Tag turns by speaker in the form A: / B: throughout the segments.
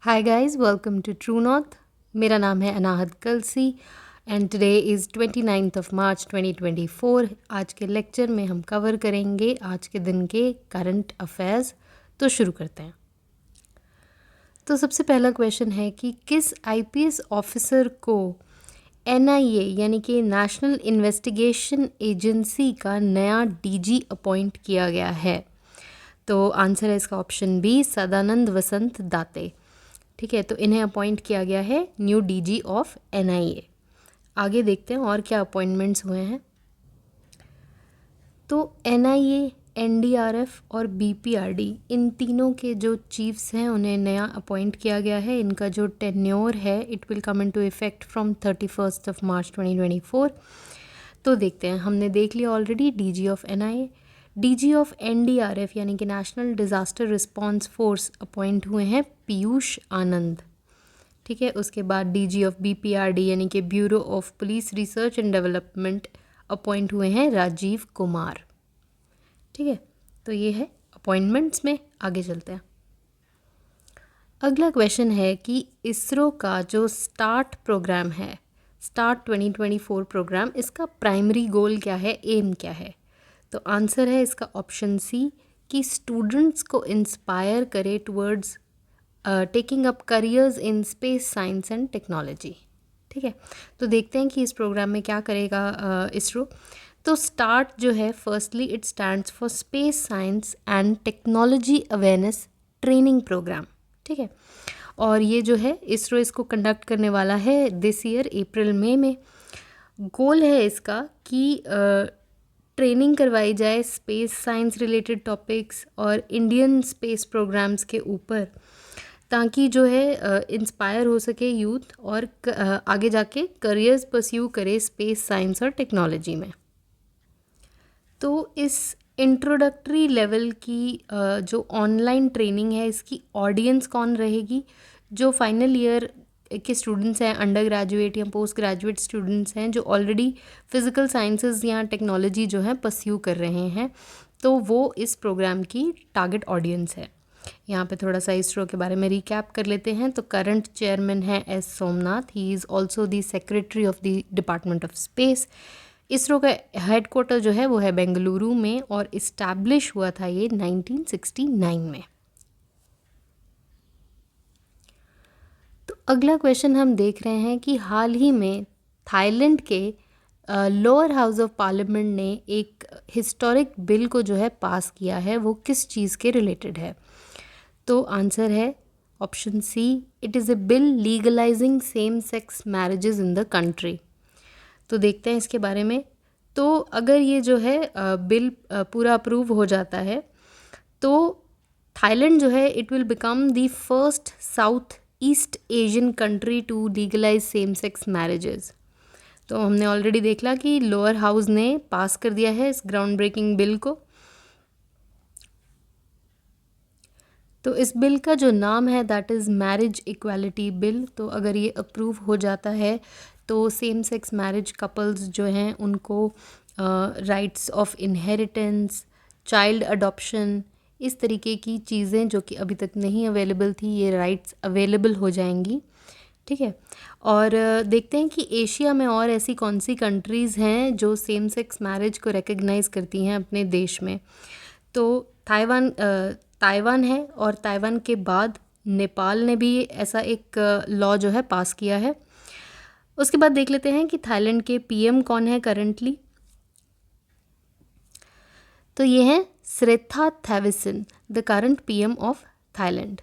A: Hi guys, welcome to True North. मेरा नाम है Anahat Kalsi and today is 29th of March 2024। आज के लेक्चर में हम कवर करेंगे आज के दिन के करंट अफेयर्स। तो शुरू करते हैं। तो सबसे पहला क्वेश्चन है कि किस आईपीएस ऑफिसर को एनआईए यानी कि नेशनल इन्वेस्टिगेशन एजेंसी का नया डीजी अपॉइंट किया गया है। तो आंसर है इसका ऑप्शन बी, सदानंद वसंत दाते। ठीक है, तो इन्हें अपॉइंट किया गया है न्यू डीजी ऑफ एनआईए। आगे देखते हैं और क्या अपॉइंटमेंट्स हुए हैं। तो एनआईए, एनडीआरएफ और बीपीआरडी इन तीनों के जो चीफ्स हैं उन्हें नया अपॉइंट किया गया है। इनका जो टेन्योर है it will come into effect from 31st of March 2024। तो देखते हैं, हमने देख लिया already DG of NIA. DG of NDRF यानी कि national disaster response force appoint हुए हैं पीयूष आनंद। ठीक है, उसके बाद डीजी ऑफ बीपीआरडी यानी कि bureau of police research and development appoint हुए हैं राजीव कुमार। ठीक है, तो ये है अपॉइंटमेंट्स में। आगे चलते हैं। अगला क्वेश्चन है कि इसरो का जो स्टार्ट प्रोग्राम है, स्टार्ट 2024 प्रोग्राम, इसका प्राइमरी गोल क्या है, एम क्या है। तो आंसर है इसका ऑप्शन सी कि स्टूडेंट्स को इंस्पायर करे towards taking up careers in space science and technology. ठीक है, तो देखते हैं कि इस प्रोग्राम में क्या करेगा इसरो। तो स्टार्ट जो है, firstly it stands for space science and technology awareness training programme. ठीक है, और ये जो है इसरो इसको कंडक्ट करने वाला है दिस ईयर अप्रैल मई में। गोल है इसका कि ट्रेनिंग करवाई जाए स्पेस साइंस रिलेटेड टॉपिक्स और इंडियन स्पेस प्रोग्राम्स के ऊपर, ताकि जो है इंस्पायर हो सके यूथ और आगे जाके करियर्स परस्यू करे स्पेस साइंस और टेक्नोलॉजी में। तो इस इंट्रोडक्टरी लेवल की जो ऑनलाइन ट्रेनिंग है, इसकी ऑडियंस कौन रहेगी। जो फाइनल ईयर के स्टूडेंट्स हैं, अंडर ग्रेजुएट या पोस्ट ग्रेजुएट स्टूडेंट्स हैं, जो ऑलरेडी फिज़िकल साइंसेज या टेक्नोलॉजी जो है परस्यू कर रहे हैं, तो वो इस प्रोग्राम की टारगेट ऑडियंस है। यहाँ पे थोड़ा सा इसरो के बारे में रिकैप कर लेते हैं। तो करंट चेयरमैन है S Somnath, he is also the secretary of the department of space. ISRO का हेडक्वार्टर जो है वो है बेंगलुरु में और इस्टेब्लिश हुआ था ये 1969 में। तो अगला क्वेश्चन हम देख रहे हैं कि हाल ही में थाईलैंड के लोअर हाउस ऑफ पार्लियामेंट ने एक हिस्टोरिक बिल को जो है पास किया है, वो किस चीज़ के रिलेटेड है। तो आंसर है option C, it is a bill legalising same sex marriages in the country. तो देखते हैं इसके बारे में। तो अगर ये जो है बिल पूरा अप्रूव हो जाता है तो थाईलैंड जो है it will become the first south east Asian country to legalise same sex marriages. तो हमने ऑलरेडी देखला कि लोअर हाउस ने पास कर दिया है इस ग्राउंड ब्रेकिंग बिल को। तो इस बिल का जो नाम है that is marriage equality bill. तो अगर ये अप्रूव हो जाता है तो सेम सेक्स मैरिज कपल्स जो हैं उनको rights of inheritance, child adoption, इस तरीके की चीज़ें जो कि अभी तक नहीं अवेलेबल थी, ये राइट्स अवेलेबल हो जाएंगी। ठीक है, और देखते हैं कि एशिया में और ऐसी कौन सी कंट्रीज़ हैं जो सेम सेक्स मैरिज को रिकग्नाइज़ करती हैं अपने देश में। तो ताइवान है और ताइवान के बाद नेपाल ने भी ऐसा एक लॉ जो है पास किया है। उसके बाद देख लेते हैं कि थाईलैंड के पीएम कौन है करंटली। तो ये हैं Srettha Thavisin, the current PM of Thailand.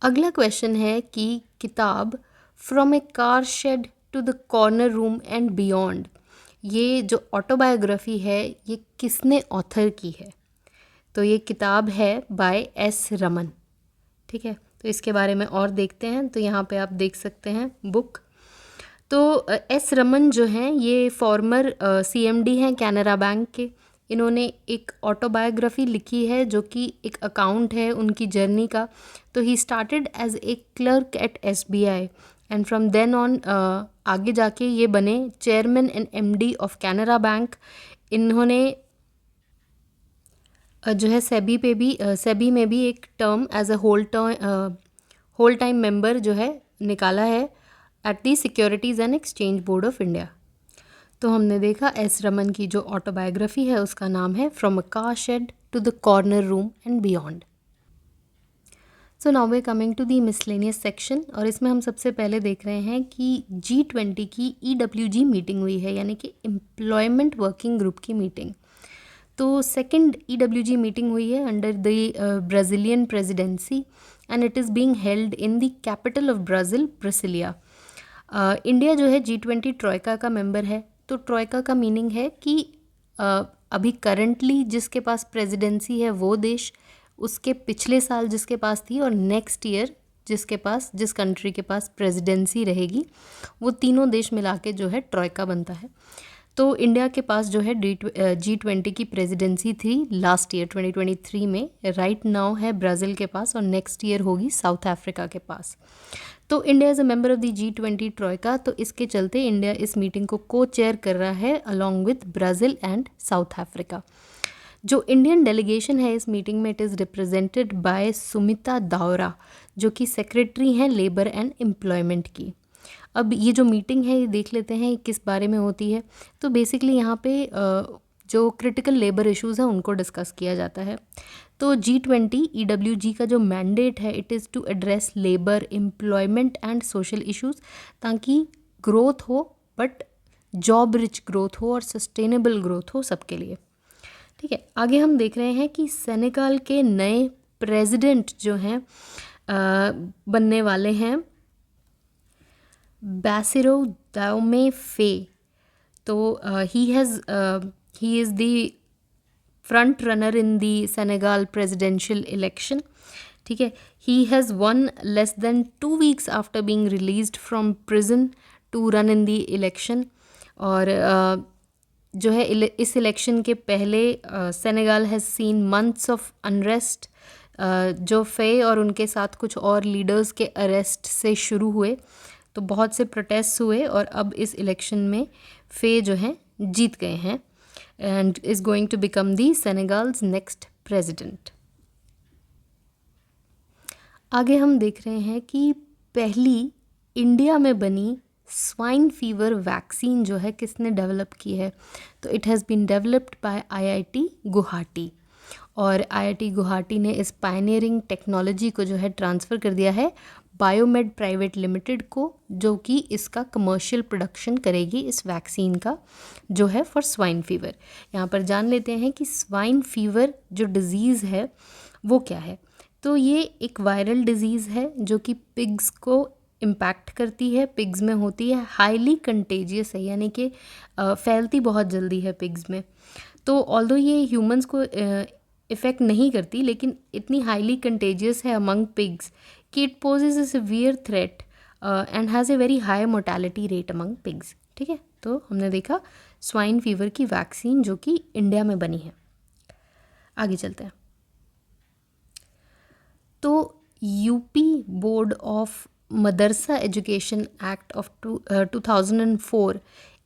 A: अगला क्वेश्चन है कि किताब from a car shed to the corner room and beyond, ये जो ऑटोबायोग्राफी है ये किसने ऑथर की है। तो ये किताब है बाय एस रमन। ठीक है, तो इसके बारे में और देखते हैं। तो यहाँ पे आप देख सकते हैं बुक। तो एस रमन जो हैं ये फॉर्मर सीएमडी हैं कैनरा बैंक के। इन्होंने एक ऑटोबायोग्राफी लिखी है जो कि एक अकाउंट है उनकी जर्नी का। तो he started as a clerk at SBI and from then on आगे जाके ये बने chairman and MD of Canara bank. इन्होंने जो है सेबी पे भी सेबी में भी एक term as a whole time member जो है निकाला है at the securities and exchange board of India. तो हमने देखा एस रमन की जो ऑटोबायोग्राफी है उसका नाम है from a car shed to the corner room and beyond. So now we coming to the miscellaneous section, और इसमें हम सबसे पहले देख रहे हैं कि G20 की EWG मीटिंग हुई है, यानी कि एम्प्लॉयमेंट वर्किंग ग्रुप की मीटिंग। तो सेकेंड EWG मीटिंग हुई है under the Brazilian presidency and it is being held in the capital of Brazil, Brasilia. India जो है G20 ट्रोइका का मेंबर है। तो ट्रोइका का मीनिंग है कि अभी करंटली जिसके पास प्रेसिडेंसी है वो देश, उसके पिछले साल जिसके पास थी, और नेक्स्ट ईयर जिस कंट्री के पास प्रेसिडेंसी रहेगी, वो तीनों देश मिला के जो है ट्रोइका बनता है। तो इंडिया के पास जो है G20 की प्रेसिडेंसी थी लास्ट ईयर 2023 में। राइट नाउ है ब्राज़ील के पास, और नेक्स्ट ईयर होगी साउथ अफ्रीका के पास। तो India is a member of the G20 Troikaa, तो इसके चलते इंडिया इस मीटिंग को को चेयर कर रहा है along with Brazil and South Africa. जो इंडियन डेलीगेशन है इस मीटिंग में, it is represented by Sumita Dawra, जो कि सेक्रेटरी हैं लेबर एंड एम्प्लॉयमेंट की। अब ये जो मीटिंग है ये देख लेते हैं किस बारे में होती है। तो बेसिकली यहाँ पे जो क्रिटिकल लेबर इश्यूज़ हैं उनको डिस्कस किया जाता है। तो G20 EWG का जो मैंडेट है, it is to address labour, employment and social issues, ताकि ग्रोथ हो, बट जॉब रिच ग्रोथ हो और सस्टेनेबल ग्रोथ हो सबके लिए। ठीक है, आगे हम देख रहे हैं कि सेनेगल के नए प्रेसिडेंट जो हैं बनने वाले हैं बैसिरो दाओमे फे। तो he is the front runner in the Senegal presidential election. ठीक है, he has one less than 2 weeks after being released from prison to run in the election. और जो है इस इलेक्शन के पहले Senegal has seen months of unrest, जो Faye और उनके साथ कुछ और लीडर्स के अरेस्ट से शुरू हुए। तो बहुत से प्रोटेस्ट हुए और अब इस इलेक्शन में फे जो हैं जीत गए हैं and is going to become the Senegal's next president. आगे हम देख रहे हैं कि पहली इंडिया में बनी स्वाइन फीवर वैक्सीन जो है किसने डेवलप की है। तो it has been developed by IIT Guwahati, और IIT गुवाहाटी ने इस पायनियरिंग टेक्नोलॉजी को जो है ट्रांसफ़र कर दिया है बायोमेड प्राइवेट लिमिटेड को, जो कि इसका कमर्शियल प्रोडक्शन करेगी इस वैक्सीन का, जो है फॉर स्वाइन फीवर। यहाँ पर जान लेते हैं कि स्वाइन फीवर जो डिज़ीज़ है वो क्या है। तो ये एक वायरल डिज़ीज़ है जो कि पिग्स को इम्पैक्ट करती है, पिग्स में होती है, हाईली कंटेजियस है, यानी कि फैलती बहुत जल्दी है पिग्स में। तो ऑल्दो ये ह्यूमंस को इफ़ेक्ट नहीं करती, लेकिन इतनी हाईली कंटेजियस है अमंग पिग्स कि it possess a severe threat and has a very high mortality rate among pigs. ठीक है, तो हमने देखा स्वाइन फीवर की वैक्सीन जो कि इंडिया में बनी है। आगे चलते हैं। तो UP board of Madrasa education act of 2004,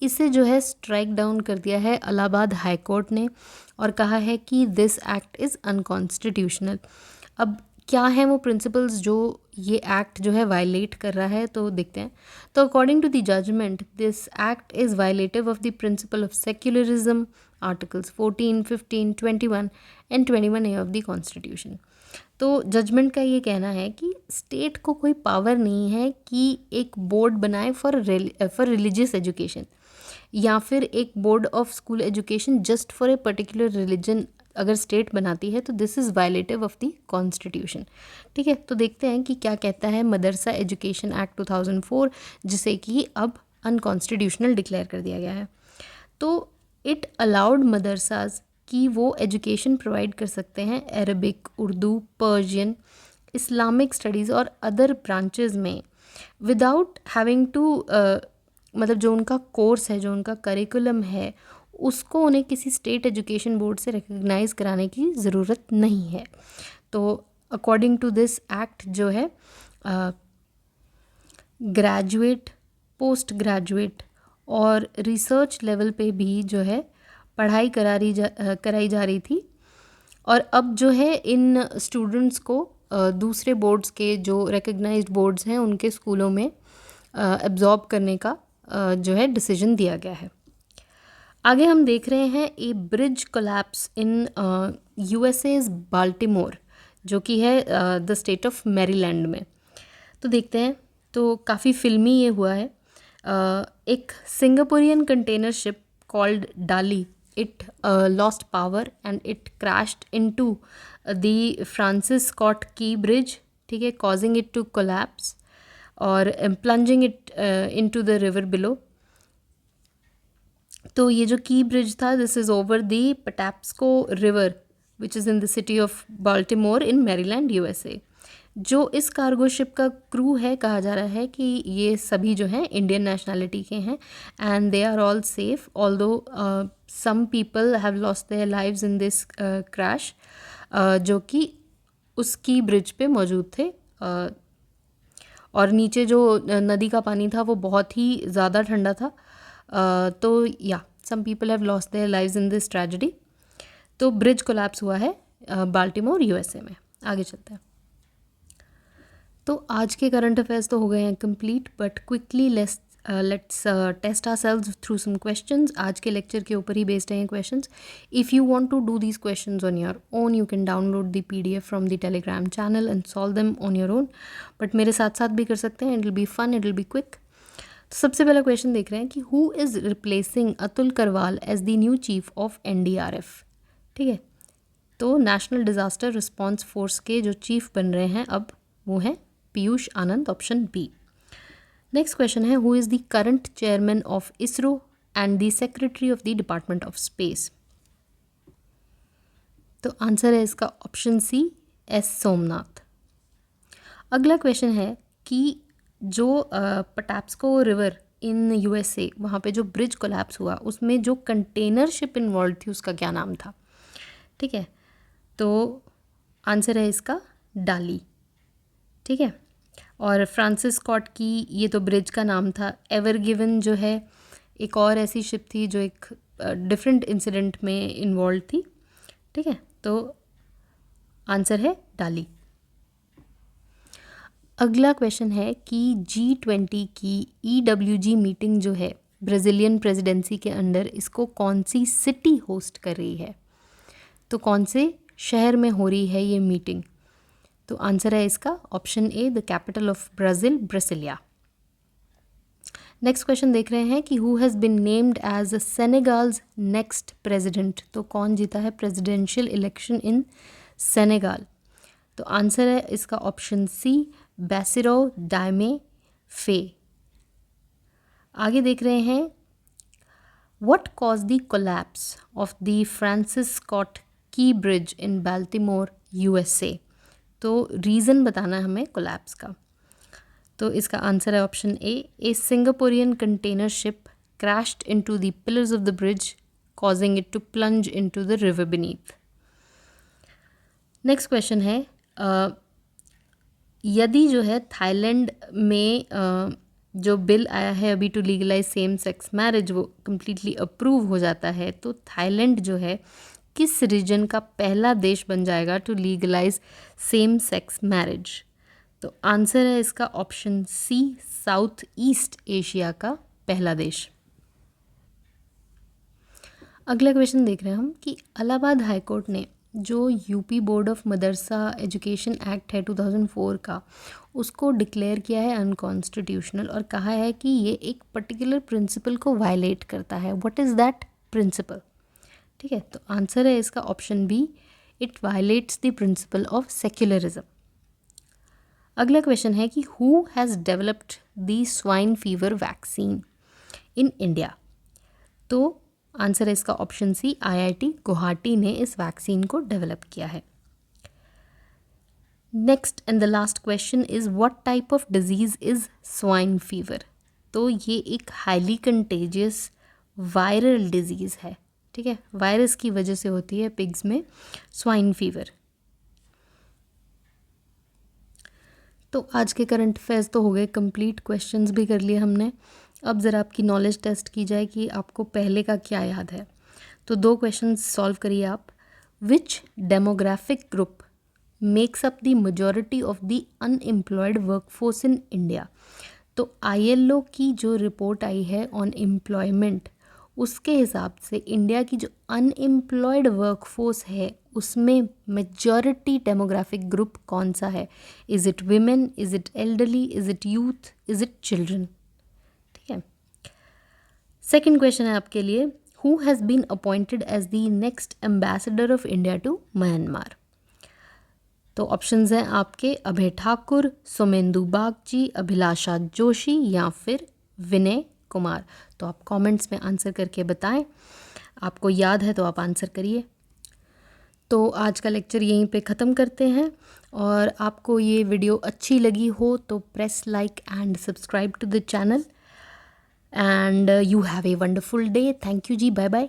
A: इसे जो है स्ट्राइक डाउन कर दिया है इलाहाबाद हाई कोर्ट ने, और कहा है कि दिस एक्ट इज़ अनकॉन्स्टिट्यूशनल। अब क्या हैं वो प्रिंसिपल्स जो ये एक्ट जो है वायलेट कर रहा है, तो देखते हैं। तो according to the judgment, this act is violative of the principle of secularism, articles 14, 15, 21 and 21A of the constitution. तो जजमेंट का ये कहना है कि स्टेट को कोई पावर नहीं है कि एक बोर्ड बनाए फॉर रिलीजियस एजुकेशन, या फिर एक board of school education just for a particular religion अगर स्टेट बनाती है, तो this is violative of the constitution. ठीक है, तो देखते हैं कि क्या कहता है मदरसा एजुकेशन एक्ट 2004, जिसे कि अब अनकॉन्स्टिट्यूशनल डिक्लेयर कर दिया गया है। तो इट अलाउड मदरसाज कि वो एजुकेशन प्रोवाइड कर सकते हैं Arabic, Urdu, Persian, Islamic studies और अदर ब्रांचेस में विदाउट हैविंग टू मतलब जो उनका कोर्स है, जो उनका करिकुलम है, उसको उन्हें किसी स्टेट एजुकेशन बोर्ड से रिकग्नाइज़ कराने की ज़रूरत नहीं है। तो अकॉर्डिंग टू दिस एक्ट जो है ग्रेजुएट, पोस्ट ग्रेजुएट और रिसर्च लेवल पे भी जो है पढ़ाई कराई जा रही थी, और अब जो है इन स्टूडेंट्स को दूसरे बोर्ड्स के जो रिकग्नाइज्ड बोर्ड्स हैं उनके स्कूलों में एब्जॉर्ब करने का जो है डिसीजन दिया गया है। आगे हम देख रहे हैं ए ब्रिज कोलैप्स इन यूएसए's बाल्टीमोर, जो कि है द स्टेट ऑफ मैरीलैंड में। तो देखते हैं, तो काफ़ी फिल्मी ये हुआ है। एक Singaporean container ship called Dali, it lost power and it crashed into the Francis Scott Key bridge, ठीक है, कॉजिंग इट टू कोलैप्स और plunging it into the river below. तो ये जो की ब्रिज था, this is over the Patapsco river which is in the city of Baltimore in Maryland USA. जो इस cargo ship का क्रू है, कहा जा रहा है कि ये सभी जो हैं इंडियन नेशनैलिटी के हैं and they are all safe, although some people have lost their lives in this crash, जो कि उसकी ब्रिज पे मौजूद थे। और नीचे जो नदी का पानी था वो बहुत ही ज़्यादा ठंडा था। तो या some people have lost their lives in this tragedy. तो ब्रिज कोलैप्स हुआ है बाल्टीमोर यूएसए में। आगे चलते हैं। तो आज के करंट अफेयर्स तो हो गए हैं complete, but quickly let's test ourselves through some questions. आज के लेक्चर के ऊपर ही बेस्ड हैं questions. If you want to do these questions on your own, you can download the PDF from the Telegram channel and solve them on your own, but मेरे साथ साथ भी कर सकते हैं। It will be fun, it will be quick. तो सबसे पहला क्वेश्चन देख रहे हैं कि who is replacing Atul Karwal as the new chief of NDRF, ठीक है। तो नेशनल डिज़ास्टर रिस्पॉन्स फोर्स के जो चीफ बन रहे हैं अब वो हैं पीयूष आनंद, ऑप्शन बी। नेक्स्ट क्वेश्चन है who is the current chairman of ISRO and the secretary of the department of space. तो आंसर है इसका ऑप्शन सी, एस सोमनाथ। अगला क्वेश्चन है कि जो पटाप्सको रिवर इन यूएसए, वहाँ पे जो ब्रिज कोलैप्स हुआ उसमें जो कंटेनर शिप इन्वॉल्व थी उसका क्या नाम था, ठीक है। तो आंसर है इसका डाली, ठीक है। और फ्रांसिस स्कॉट की ये तो ब्रिज का नाम था। एवर गिवन जो है एक और ऐसी शिप थी जो एक डिफरेंट इंसिडेंट में इन्वॉल्व थी, ठीक है। तो आंसर है डाली। अगला क्वेश्चन है कि G20 की EWG मीटिंग जो है ब्राज़ीलियन प्रेसिडेंसी के अंडर, इसको कौन सी सिटी होस्ट कर रही है। तो कौन से शहर में हो रही है ये मीटिंग। तो आंसर है इसका option A, the capital of Brazil, Brasilia. Next question देख रहे हैं कि who has been named as Senegal's next president. तो कौन जीता है प्रेसिडेंशियल इलेक्शन इन सेनेगाल। तो आंसर है इसका ऑप्शन सी, बेसिरो डायमे फे। आगे देख रहे हैं what cause the collapse of the Francis Scott Key bridge in Baltimore USA. तो रीज़न बताना है हमें कोलैप्स का। तो इसका आंसर है option A Singaporean container ship crashed into the pillars of the bridge causing it to plunge into the river beneath. Next question है यदि जो है थाईलैंड में जो बिल आया है अभी to legalise same sex marriage वो कम्प्लीटली अप्रूव हो जाता है, तो थाईलैंड जो है किस रीजन का पहला देश बन जाएगा to legalise same sex marriage. तो आंसर है इसका option C, south east Asia का पहला देश। अगला क्वेश्चन देख रहे हैं हम कि इलाहाबाद हाईकोर्ट ने जो UP board of Madrasa education act है 2004 का, उसको डिक्लेयर किया है अनकॉन्स्टिट्यूशनल और कहा है कि ये एक पर्टिकुलर प्रिंसिपल को वायलेट करता है। व्हाट इज़ दैट प्रिंसिपल, ठीक है। तो आंसर है इसका option B, it violates the principle of secularism. अगला क्वेश्चन है कि who has developed the swine fever vaccine in India. तो आंसर है इसका ऑप्शन सी, IIT गुवाहाटी ने इस वैक्सीन को डेवलप किया है। Next and the last question is what type of disease is swine fever. तो ये एक हाईली कंटेजियस वायरल डिजीज़ है, ठीक है। वायरस की वजह से होती है पिग्स में स्वाइन फीवर। तो आज के करंट अफेयर्स तो हो गए कंप्लीट, क्वेश्चंस भी कर लिए हमने। अब ज़रा आपकी नॉलेज टेस्ट की जाए कि आपको पहले का क्या याद है। तो 2 क्वेश्चंस सॉल्व करिए आप। Which demographic group makes up the majority of the unemployed workforce in India. तो ILO की जो रिपोर्ट आई है ऑन एम्प्लॉयमेंट, उसके हिसाब से इंडिया की जो अनएम्प्लॉयड वर्कफोर्स है उसमें मेजॉरिटी डेमोग्राफिक ग्रुप कौन सा है? Is it women, is it elderly, is it youth, is it children? ठीक है। सेकेंड क्वेश्चन है आपके लिए, who has been appointed as the next ambassador of India to Myanmar? तो ऑप्शंस हैं आपके, अभय ठाकुर, सोमेंदु बागची, अभिलाषा जोशी या फिर विनय कुमार। तो आप कमेंट्स में आंसर करके बताएं, आपको याद है तो आप आंसर करिए। तो आज का लेक्चर यहीं पे ख़त्म करते हैं, और आपको ये वीडियो अच्छी लगी हो तो press like and subscribe to the channel, and you have a wonderful day. Thank you ji, bye bye.